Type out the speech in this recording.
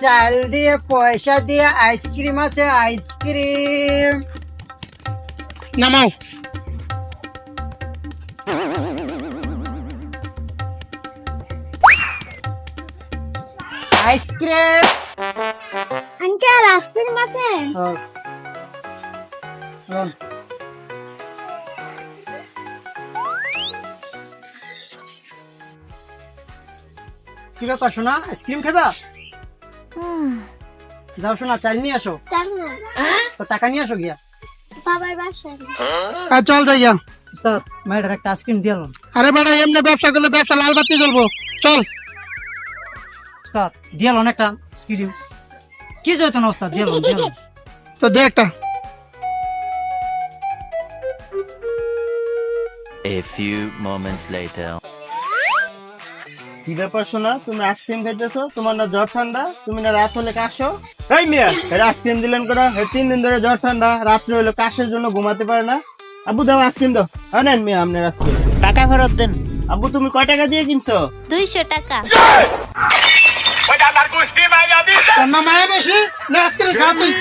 চাল দিয়ে পয়সা দিয়ে আইসক্রিম আছে আইসক্রিম নামাও। আইসক্রিম আঙ্কেল আইসক্রিম আছে? কি ব্যাপার শোনা, আইসক্রিম খাবা? যাও শোনা, চাল নিয়ে আসো। জানো তো টাকা নিয়ে আসো গিয়া। বাবার বাসায় চল যাইয়া। উস্তাদ মায়ের একটা আইসক্রিম দিয়ে এলাম। আরে বেটা, এমনি ব্যবসা করলে ব্যবসা লাল বাতি জ্বলবো। চল। উস্তাদ দিয়ে এলাম একটা আইসক্রিম। কি যেত না উস্তাদ, দিয়ে এলাম। তো দে একটা। A few moments later. কি ব্যাপার শোনা, তুমি আইসক্রিম খাইতেছো? তোমার না জ্বর ঠান্ডা? তুমি না রাত হলে কাশো? এই মিয়া, এর আইসক্রিম দিলেন করে? 3 দিন ধরে জ্বর ঠান্ডা, রাত্রে হলো কাশের জন্য ঘুমাতে পারে না। আব্বু দাও আইসক্রিম দাও। নেন মিয়া আপনার আইসক্রিম। টাকা ফেরত দেন। আব্বু তুমি কয় টাকা দিয়ে কিনছো? 200 টাকা। তোর না মায়া বেশি না আইসক্রিম খা তুই।